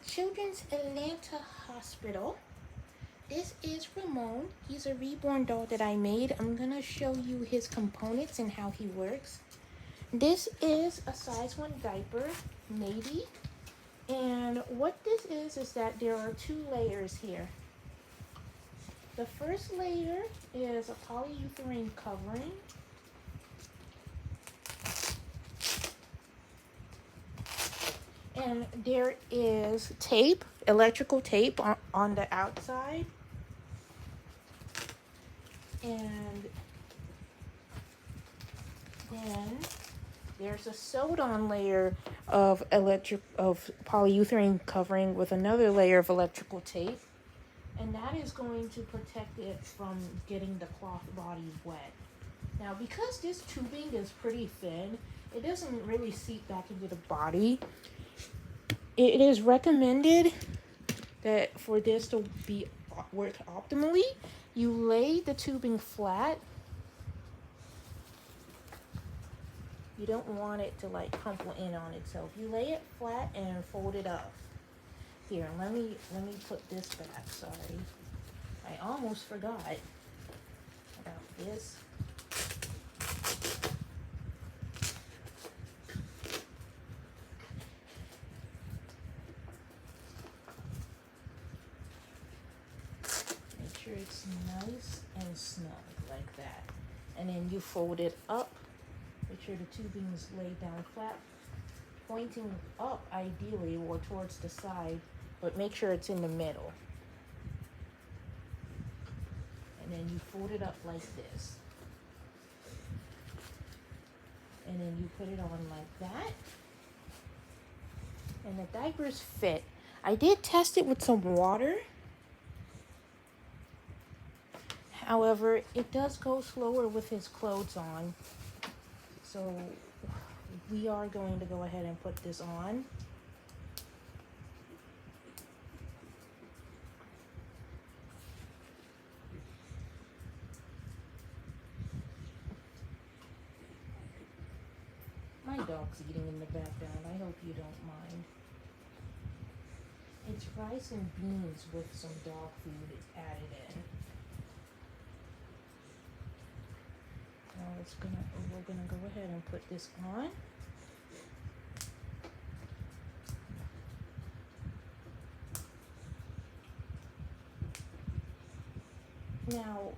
Children's Atlanta Hospital. This is Ramón. He's a reborn doll that I made. I'm gonna show you his components and how he works. This is a size 1 diaper, maybe. And what this is that there are 2 layers here. The first layer is a polyurethane covering. And there is tape, electrical tape on the outside. And then there's a sewed-on layer of polyurethane covering with another layer of electrical tape. And that is going to protect it from getting the cloth body wet. Now, because this tubing is pretty thin, it doesn't really seep back into the body. It is recommended that for this to work optimally, you lay the tubing flat. You don't want it to like crumple in on itself. You lay it flat and fold it up. Here, let me put this back. Sorry, I almost forgot about this. Make sure it's nice and snug like that, and then you fold it up. Make sure the tubing is laid down flat, pointing up ideally or towards the side, but make sure it's in the middle. And then you fold it up like this. And then you put it on like that. And the diapers fit. I did test it with some water. However, it does go slower with his clothes on. So we are going to go ahead and put this on. My dog's eating in the background. I hope you don't mind. It's rice and beans with some dog food added in. Now we're gonna go ahead and put this on. Now,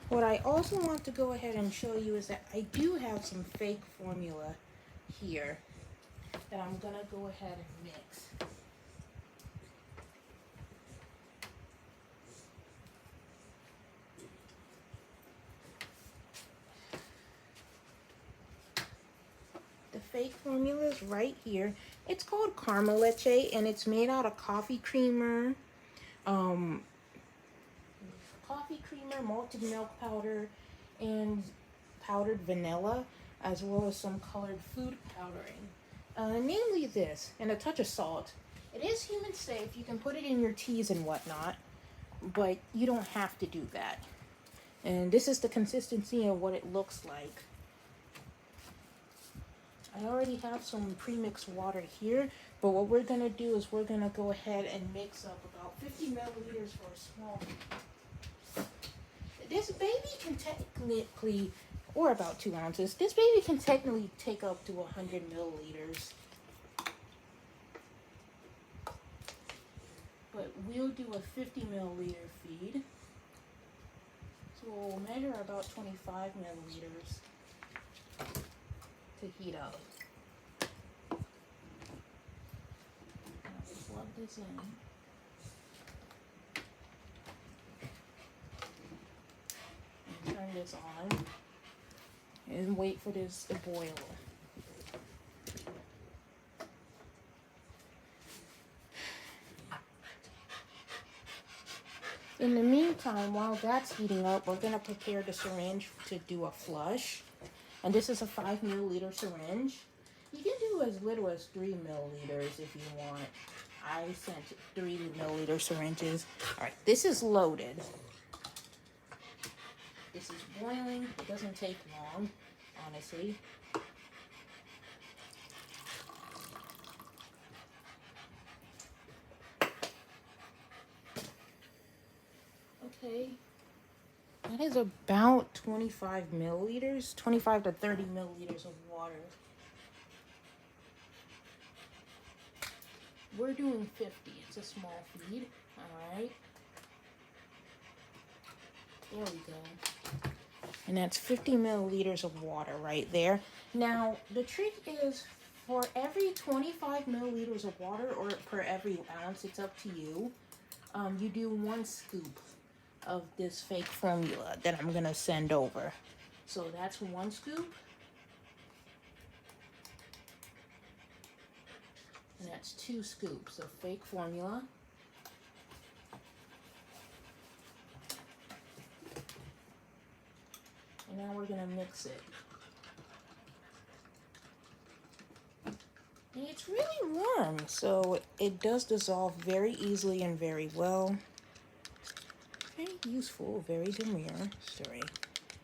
what I also want to go ahead and show you is that I do have some fake formula here that I'm gonna go ahead and mix. The fake formula is right here. It's called Caramel Leche, and it's made out of coffee creamer, malted milk powder, and powdered vanilla, as well as some colored food powdering. Namely this, and a touch of salt. It is human safe. You can put it in your teas and whatnot, but you don't have to do that. And this is the consistency of what it looks like. I already have some pre-mixed water here, but what we're going to do is we're going to go ahead and mix up about 50 milliliters for a small. This baby can technically, or about 2 ounces, this baby can technically take up to 100 milliliters. But we'll do a 50 milliliter feed. So we'll measure about 25 milliliters to heat up. Now plug this in. And turn this on. And wait for this to boil. In the meantime, while that's heating up, we're going to prepare the syringe to do a flush. And this is a 5 milliliter syringe. You can do as little as 3 milliliters if you want. I sent 3 milliliter syringes. All right, this is loaded. This is boiling. It doesn't take long, honestly. Okay. That is about 25 milliliters, 25 to 30 milliliters of water. We're doing 50. It's a small feed. All right. There we go. And that's 50 milliliters of water right there. Now, the trick is for every 25 milliliters of water, or per every ounce, it's up to you, you do 1 scoop of this fake formula that I'm going to send over. So that's 1 scoop. And that's 2 scoops of fake formula. And now we're going to mix it. And it's really warm, so it does dissolve very easily and very well. Very useful, very demure. Sorry.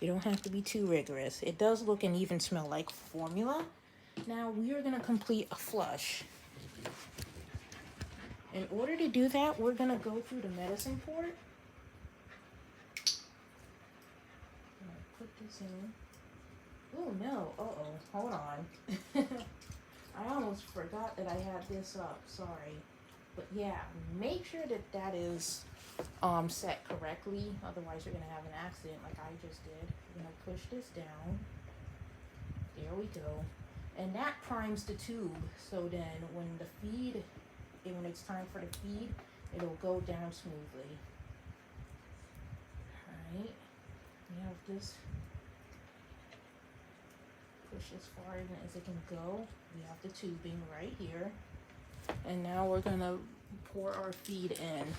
You don't have to be too rigorous. It does look and even smell like formula. Now we are going to complete a flush. In order to do that, we're going to go through the medicine port. I'm going to put this in. Oh no, uh-oh, hold on. I almost forgot that I had this up, sorry. But yeah, make sure that that is set correctly, otherwise you're going to have an accident like I just did. We're going to push this down. There we go. And that primes the tube, so then when the feed, when it's time for the feed, it'll go down smoothly. Alright, we have this. Push as far in as it can go. We have the tubing right here. And now we're gonna pour our feed in.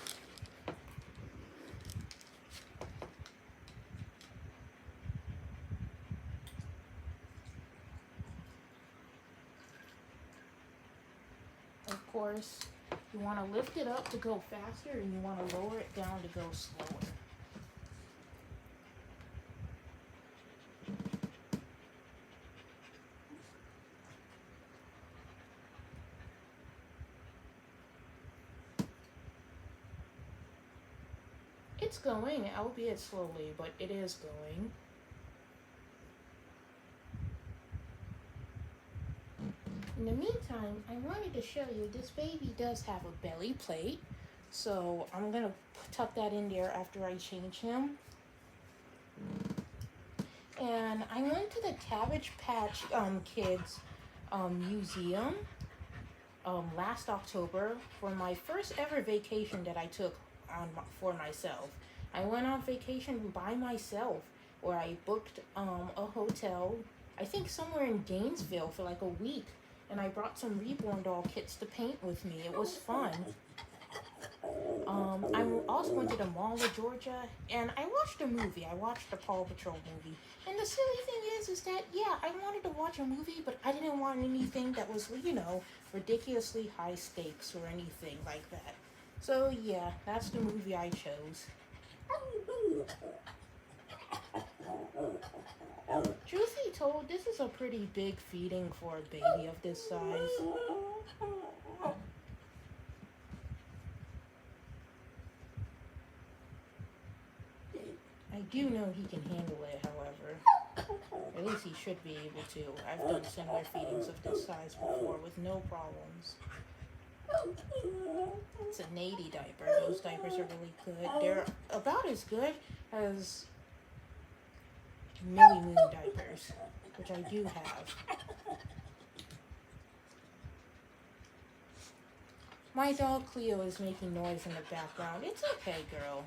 Of course, you want to lift it up to go faster, and you want to lower it down to go slower. It's going, albeit slowly, but it is going. In the meantime, I wanted to show you this baby does have a belly plate. So I'm going to tuck that in there after I change him. And I went to the Cabbage Patch Kids Museum last October for my first ever vacation that I took for myself. I went on vacation by myself, where I booked a hotel, I think somewhere in Gainesville, for like a week. And I brought some Reborn doll kits to paint with me. It was fun. I also went to the Mall of Georgia, and I watched a movie. I watched the Paw Patrol movie. And the silly thing is that, yeah, I wanted to watch a movie, but I didn't want anything that was, ridiculously high stakes or anything like that. So, yeah, that's the movie I chose. Truth be told, this is a pretty big feeding for a baby of this size. I do know he can handle it, however. At least he should be able to. I've done similar feedings of this size before with no problems. It's a Navy diaper. Those diapers are really good. They're about as good as Millie Moon diapers, which I do have. My dog Cleo is making noise in the background. It's okay, girl.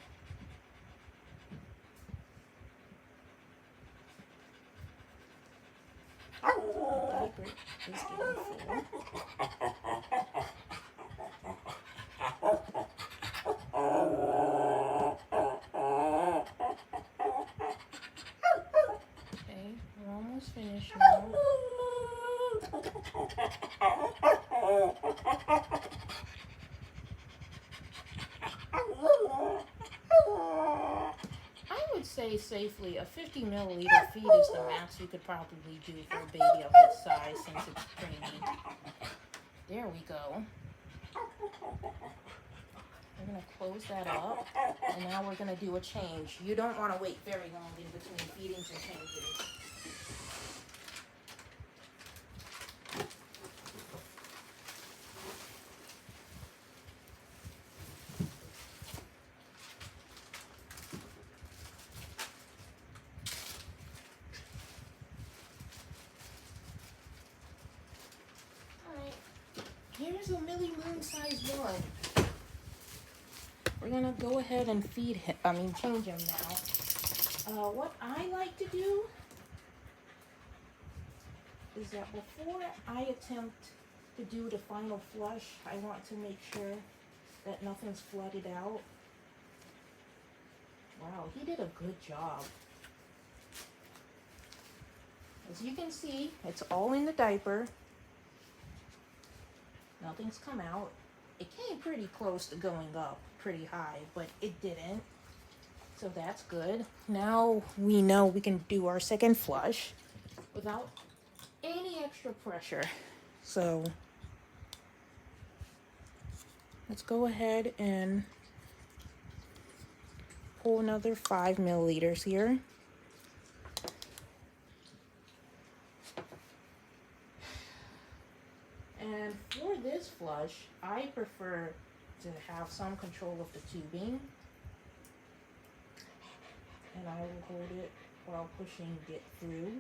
Diaper is getting full. Okay, we're almost finished now. I would say safely a 50 milliliter feed is the max you could probably do for a baby of this size since it's preemie. There we go. We're going to close that up, and now we're going to do a change. You don't want to wait very long in between feedings and changes. Here's a Millie Moon size one. We're gonna go ahead and feed him, change him now. What I like to do is that before I attempt to do the final flush, I want to make sure that nothing's flooded out. Wow, he did a good job. As you can see, it's all in the diaper. Nothing's come out. It came pretty close to going up pretty high, but it didn't. So that's good. Now we know we can do our second flush without any extra pressure. So let's go ahead and pull another 5 milliliters here. And for this flush, I prefer to have some control of the tubing. And I will hold it while pushing it through.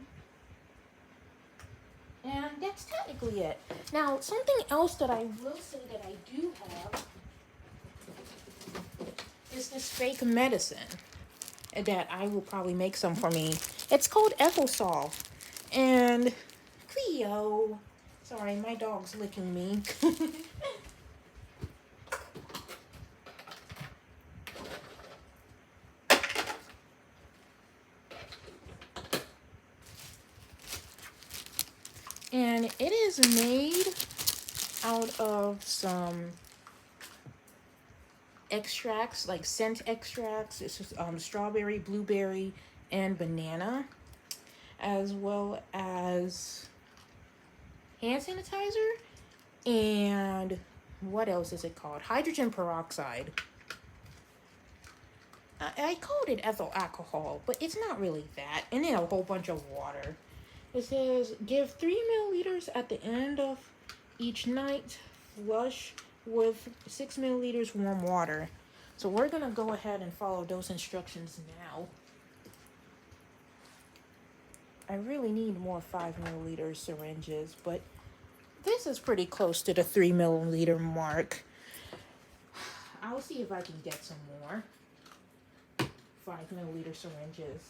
And that's technically it. Now, something else that I will say that I do have is this fake medicine that I will probably make some for me. It's called Ethelsol. And Cleo, sorry, my dog's licking me. And it is made out of some extracts, like scent extracts. It's just, strawberry, blueberry, and banana, as well as hand sanitizer, and what else is it called? Hydrogen peroxide. I called it ethyl alcohol, but it's not really that. And then a whole bunch of water. It says, give 3 milliliters at the end of each night. Flush with 6 milliliters warm water. So we're going to go ahead and follow those instructions now. I really need more 5 milliliter syringes, but this is pretty close to the 3 milliliter mark. I'll see if I can get some more 5 milliliter syringes.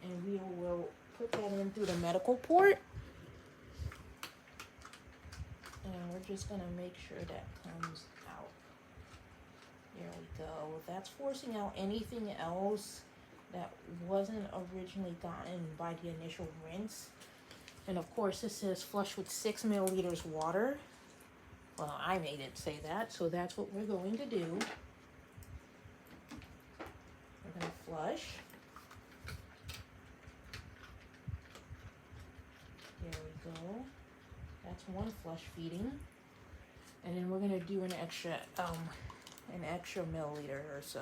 And we will put that in through the medical port. And we're just going to make sure that comes out. There we go. That's forcing out anything else that wasn't originally gotten by the initial rinse. And of course, this says flush with 6 milliliters water. Well, I made it say that, so that's what we're going to do. We're going to flush. There we go. That's one flush feeding. And then we're going to do an extra milliliter or so.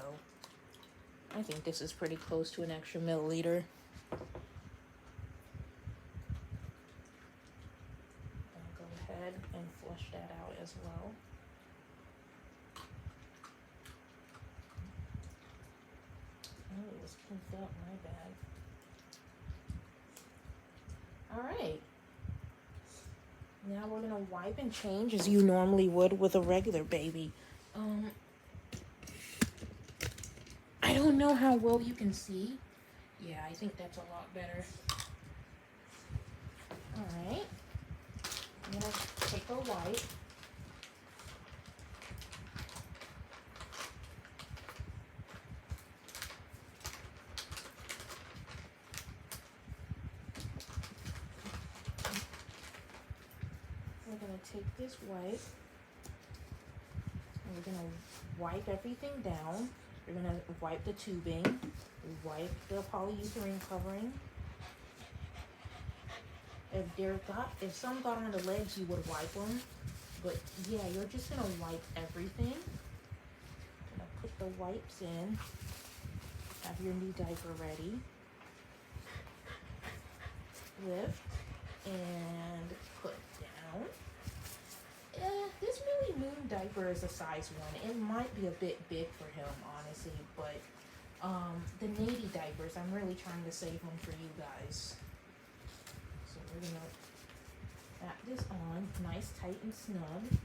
I think this is pretty close to an extra milliliter. I'll go ahead and flush that out as well. Oh, it was pumped up, my bad. Alright. Now we're going to wipe and change as you normally would with a regular baby. I don't know how well you can see. Yeah, I think that's a lot better. Alright. I'm going to take a wipe. We're going to take this wipe. And we're going to wipe everything down. We're going to wipe the tubing, wipe the polyurethane covering. If some got on the legs, you would wipe them. But yeah, you're just gonna wipe everything. Gonna put the wipes in. Have your new diaper ready. Lift and put down. This Millie Moon diaper is a size 1. It might be a bit big for him, honestly, but the navy diapers, I'm really trying to save them for you guys. So we're gonna wrap this on, nice, tight, and snug.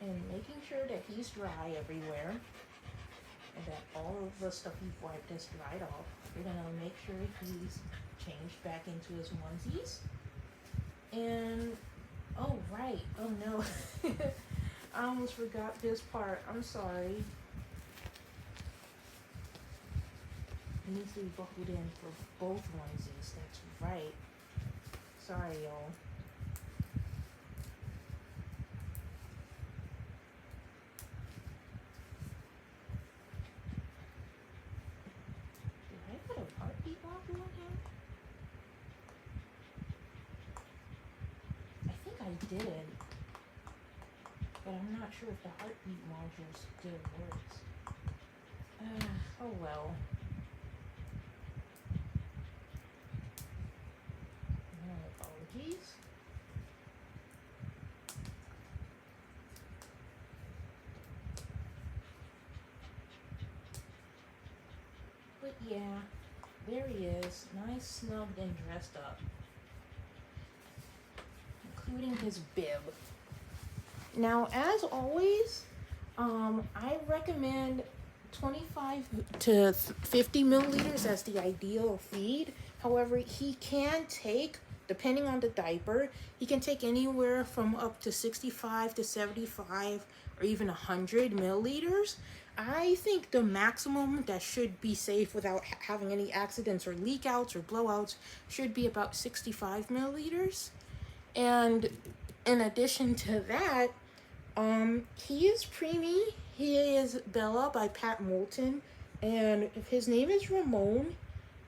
And making sure that he's dry everywhere and that all of the stuff you've wiped is dried off. We're gonna make sure he's changed back into his onesies. And, oh right, oh no, I almost forgot this part, I'm sorry. He needs to be buckled in for both onesies, that's right. Sorry y'all. Heartbeat module on him? I think I did, but I'm not sure if the heartbeat module still works. Oh well. No apologies. But yeah. There he is, nice, snugged, and dressed up, including his bib. Now, as always, I recommend 25 to 50 milliliters as the ideal feed. However, he can take, depending on the diaper, he can take anywhere from up to 65 to 75 or even 100 milliliters. I think the maximum that should be safe without having any accidents or leak outs or blowouts should be about 65 milliliters. And in addition to that, he is preemie. He is Bella by Pat Moulton, and his name is Ramón.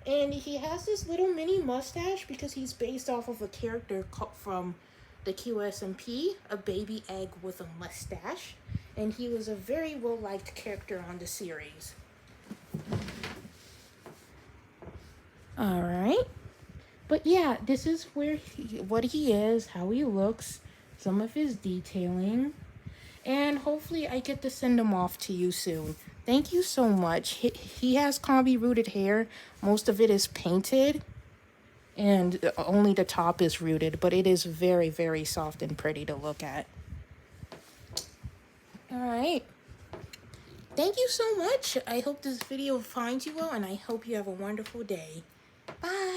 And he has this little mini mustache because he's based off of a character from the QSMP, a baby egg with a mustache. And he was a very well-liked character on the series. Alright. But yeah, this is what he is, how he looks, some of his detailing. And hopefully I get to send him off to you soon. Thank you so much. He has combi rooted hair. Most of it is painted. And only the top is rooted. But it is very, very soft and pretty to look at. Alright. Thank you so much. I hope this video finds you well. And I hope you have a wonderful day. Bye.